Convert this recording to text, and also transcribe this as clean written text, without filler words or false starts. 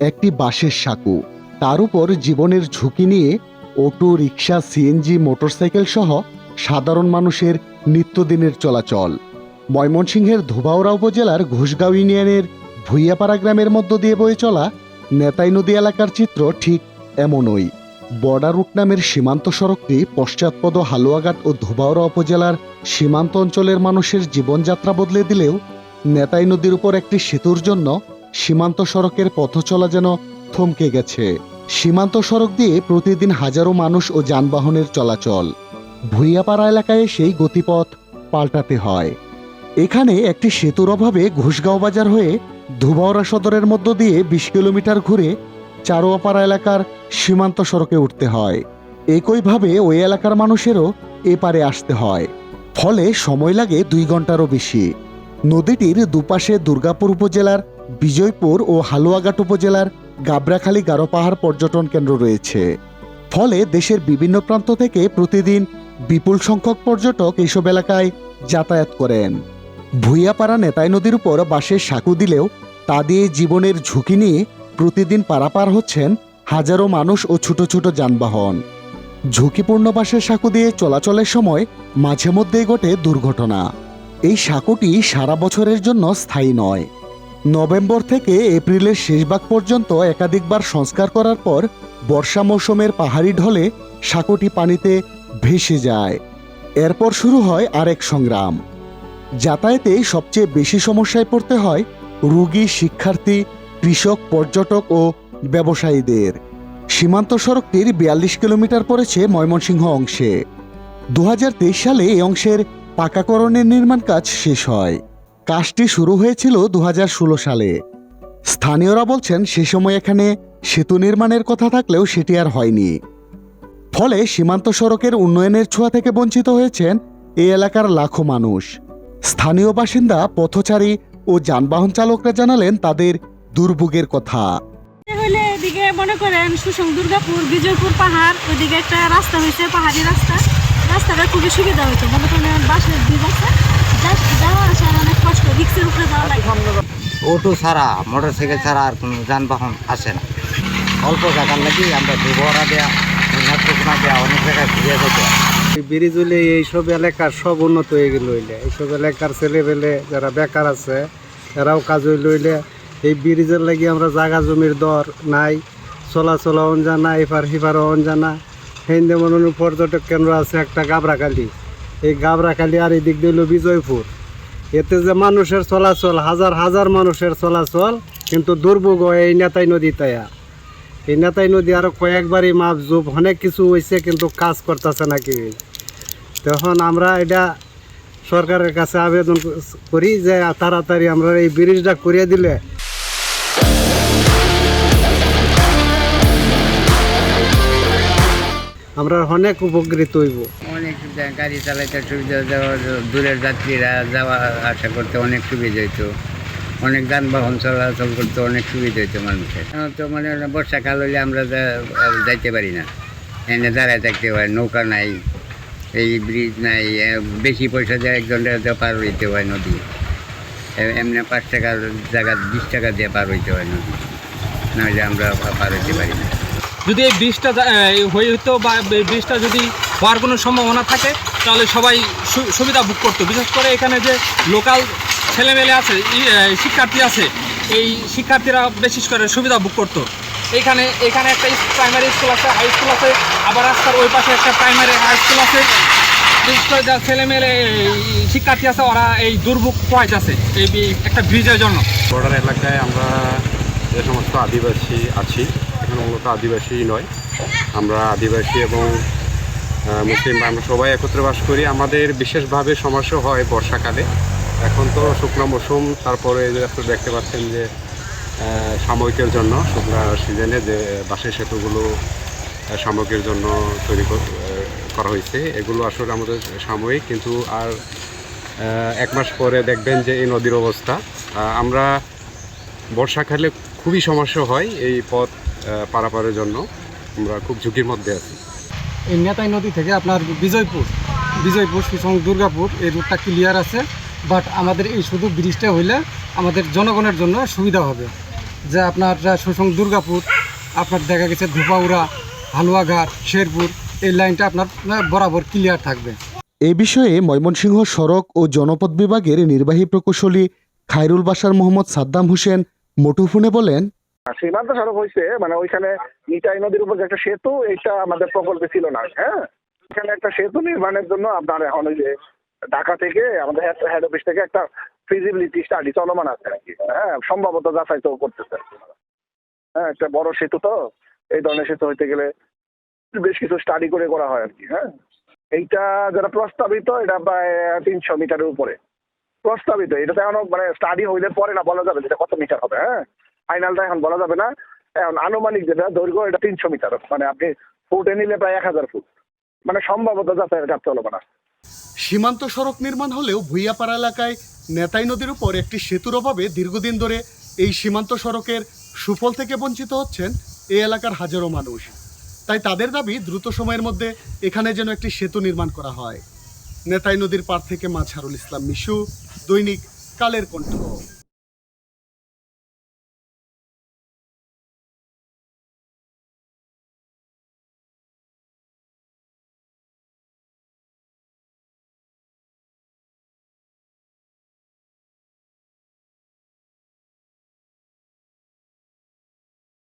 একটি বাঁশের সাঁকো, তার উপর জীবনের ঝুঁকি নিয়ে অটো, রিক্সা, সিএনজি, মোটরসাইকেল সহ সাধারণ মানুষের নিত্যদিনের চলাচল। ময়মনসিংহের ধোবাউড়া উপজেলার ঘোষগাঁও ইউনিয়নের ভুইয়াপাড়া গ্রামের মধ্য দিয়ে বয়ে চলা নেতাই নদী এলাকার চিত্র ঠিক এমনই। বর্ডার রুট নামের সীমান্ত সড়কটি পশ্চাৎপদ হালুয়াঘাট ও ধোবাউড়া উপজেলার সীমান্ত অঞ্চলের মানুষের জীবনযাত্রা বদলে দিলেও নেতাই নদীর উপর একটি সেতুর জন্য সীমান্ত সড়কের পথ চলা যেন থমকে গেছে। সীমান্ত সড়ক দিয়ে প্রতিদিন হাজারো মানুষ ও যানবাহনের চলাচল। ভুইয়াপাড়া এলাকায় সেই গতিপথ পাল্টাতে হয়। এখানে একটি সেতুর অভাবে ঘোষগাঁও বাজার হয়ে ধোবাউড়া সদরের মধ্য দিয়ে ২০ কিলোমিটার ঘুরে চারোয়াপাড়া এলাকার সীমান্ত সড়কে উঠতে হয়। একইভাবে ওই এলাকার মানুষেরও এপারে আসতে হয়, ফলে সময় লাগে ২ ঘন্টারও বেশি। নদীটির দুপাশে দুর্গাপুর উপজেলার বিজয়পুর ও হালুয়াঘাট উপজেলার গাবড়াখালী গারো পাহাড় পর্যটন কেন্দ্র রয়েছে। ফলে দেশের বিভিন্ন প্রান্ত থেকে প্রতিদিন বিপুল সংখ্যক পর্যটক এইসব এলাকায় যাতায়াত করেন। ভুইয়াপাড়া নেতাই নদীর উপর বাঁশের সাঁকো দিলেও তা দিয়ে জীবনের ঝুঁকি নিয়ে প্রতিদিন পারাপার হচ্ছেন হাজারো মানুষ ও ছোট ছোট যানবাহন। ঝুঁকিপূর্ণ বাঁশের সাঁকো দিয়ে চলাচলের সময় মাঝে মধ্যেই ঘটে দুর্ঘটনা। এই সাঁকোটি সারা বছরের জন্য স্থায়ী নয়। নভেম্বর থেকে এপ্রিলের শেষ ভাগ পর্যন্ত একাধিকবার সংস্কার করার পর বর্ষা মৌসুমের পাহাড়ি ঢলে সাঁকোটি পানিতে ভেসে যায়। এরপর শুরু হয় আরেক সংগ্রাম। যাতায়াতে সবচেয়ে বেশি সমস্যায় পড়তে হয় রোগী, শিক্ষার্থী, কৃষক, পর্যটক ও ব্যবসায়ীদের। সীমান্ত সড়কটির ৪২ কিলোমিটার পড়েছে ময়মনসিংহ অংশে। ২০২৩ সালে এই অংশের পাকাকরণের নির্মাণ কাজ শেষ হয়। কাজটি শুরু হয়েছিল ২০১৬ সালে। স্থানীয়রা বলছেন সে সময় এখানে সেতু নির্মাণের কথা থাকলেও সেটি আর হয়নি। ফলে সীমান্ত সড়কের উন্নয়নের ছোঁয়া থেকে বঞ্চিত হয়েছেন এই এলাকার লাখো মানুষ। স্থানীয় বাসিন্দা, পথচারী ও যানবাহন চালকরা জানালেন তাদের দুর্ভোগের কথা। এদিকে মনে করেন সুসং দুর্গাপুর, বিজয়পুর পাহাড়, ওইদিকে একটা রাস্তা হয়েছে, পাহাড়ি রাস্তা। রাস্তাটা খুবই সুবিধা হতো, মনে করেন বাসের দিক আছে, যাওয়া আসার অনেক কষ্ট, রিক্সের উপরে যাওয়া লাগে। অটো ছাড়া, মোটরসাইকেল ছাড়া আর কোনো যানবাহন আসে না। অল্প জায়গার লাগি আমরা দুবরা দেওয়া, অনেক জায়গায় ঘুরিয়ে যেতে। ব্রিজ হইলে এইসব এলাকার সব উন্নত হয়ে গেল হইলে, এইসব এলাকার ছেলেপেলে যারা বেকার আছে এরাও কাজ হইল হইলে। এই ব্রিজের লাগি আমরা জায়গা জমির দর নাই, চলাচল অনজানা, এপার হিপার অনজানা। হিন্দে মনে পর্যটক কেন্দ্র আছে একটা গাবড়াখালী, এই গাবড়াখালী আর এই দিক দিয়ে হইল বিজয়পুর। এতে যে মানুষের চলাচল, হাজার হাজার মানুষের চলাচল, কিন্তু দুর্ভোগ হয় এই নেতাই নদী তাইয়া। এই নেতাই নদী আরও কয়েকবারই মাপজুপ অনেক কিছু হয়েছে, কিন্তু কাজ করতেছে নাকি। তখন আমরা এটা সরকারের কাছে আবেদন করি যে তাড়াতাড়ি আমরা এই ব্রিজটা করিয়ে দিলে আমরা অনেক উপকৃত হইব। অনেক গাড়ি চালাইতে সুবিধা, দূরের যাত্রীরা যাওয়া আসা করতে অনেক সুবিধা হইতো, অনেক যানবাহন চলাচল করতে অনেক সুবিধা হইতো মানুষের। তো মানে বর্ষাকাল হইলে আমরা যাইতে পারি না, এনে দাঁড়ায় থাকতে হয়, নৌকা নাই, এই ব্রিজ নাই, বেশি পয়সা দিয়ে ১ ঘন্টা পার হইতে হয় নদী। এমনি ৫ টাকার জায়গা ২০ টাকা দিয়ে পার হইতে হয় নদী, নাহলে আমরা পার হইতে পারি না। যদি এই ব্রিজটা হইতো বা এই ব্রিজটা যদি হওয়ার কোনো সম্ভাবনা থাকে তাহলে সবাই সুবিধা ভোগ করতো। বিশেষ করে এখানে যে লোকাল ছেলেমেলে আছে, শিক্ষার্থী আছে, এই শিক্ষার্থীরা বিশেষ করে সুবিধা ভোগ করতো। এখানে একটা প্রাইমারি স্কুল আছে, হাই স্কুল আছে, আবার রাস্তার ওই পাশে একটা প্রাইমারি হাই স্কুল আছে। বিশেষ করে যা ছেলেমেলে শিক্ষার্থী আছে ওরা এই দুর্ভোগ পোহাইতেছে এই একটা ব্রিজের জন্য। বর্ডার এলাকায় আমরা যে সমস্ত আদিবাসী আছি, এখানে মূলত আদিবাসী নয়, আমরা আদিবাসী এবং মুসলিম আমরা সবাই একত্রে বাস করি। আমাদের বিশেষভাবে সমস্যা হয় বর্ষাকালে। এখন তো শুকনো মৌসুম, তারপরে আপনি দেখতে পাচ্ছেন যে সাময়িকের জন্য শুকনো সিজনে যে বাঁশের সেতুগুলো সাময়িকের জন্য তৈরি করা হয়েছে, এগুলো আসলে আমাদের সাময়িক, কিন্তু আর ১ মাস পরে দেখবেন যে এই নদীর অবস্থা। আমরা বর্ষাকালে খুবই সমস্যা হয় এই পথ পারাপারের জন্য, আমরা খুব ঝুঁকির মধ্যে আছি। এই নেতাই নদী থেকে আপনার বিজয়পুর সুসং দুর্গাপুর এই রুটটা ক্লিয়ার আছে, বাট আমাদের এই শুধু ব্রিজটা হইলে আমাদের জনগণের জন্য সুবিধা হবে। যে আপনার শোষণ দুর্গাপুর, আপনার দেখা গেছে ধুপাউড়া, হালুয়াঘাট, শেরপুর, এই লাইনটা আপনার বরাবর ক্লিয়ার থাকবে। এ বিষয়ে ময়মনসিংহ সড়ক ও জনপথ বিভাগের নির্বাহী প্রকৌশলী খায়রুল বাশার মোহাম্মদ সাদ্দাম হোসেন মুঠোফোনে বলেন, সীমান্ত সড়ক হয়েছে মানে ওইখানে নিতাই নদীর উপর যে একটা সেতু, এটা আমাদের প্রকল্পে ছিল না। হ্যাঁ, এখানে একটা সেতু নির্মাণের জন্য আপনার এখন ওই যে ঢাকা থেকে আমাদের হেড অফিস থেকে একটা ফিজিবিলিটি স্টাডি চলমান আছে আর কি। হ্যাঁ, সম্ভবত যাচাই তো করতেছে। হ্যাঁ, একটা বড় সেতু, তো এই ধরনের সেতু হইতে গেলে বেশ কিছু স্টাডি করে করা হয় আর কি। হ্যাঁ, এইটা যারা প্রস্তাবিত, এটা প্রায় 300 মিটারের উপরে প্রস্তাবিত। এটা তো এখন মানে স্টাডি হইলে পরে না বলা যাবে যেটা কত মিটার হবে। হ্যাঁ, ফাইনালটা এখন বলা যাবে না। এখন আনুমানিক যেটা দৈর্ঘ্য, এটা 300 মিটার, মানে আপনি ফুটে নিলে প্রায় 1000 ফুট, মানে সম্ভবত যাচাইয়ের কাজ চলবে না। সীমান্ত সড়ক নির্মাণ হলেও ভুইয়াপাড়া এলাকায় নেতাই নদীর উপর একটি সেতুর অভাবে দীর্ঘদিন ধরে এই সীমান্ত সড়কের সুফল থেকে বঞ্চিত হচ্ছেন এই এলাকার হাজারো মানুষ। তাই তাদের দাবি দ্রুত সময়ের মধ্যে এখানে যেন একটি সেতু নির্মাণ করা হয়। নেতাই নদীর পাড় থেকে মাঝহারুল ইসলাম মিশু, দৈনিক কালের কণ্ঠ।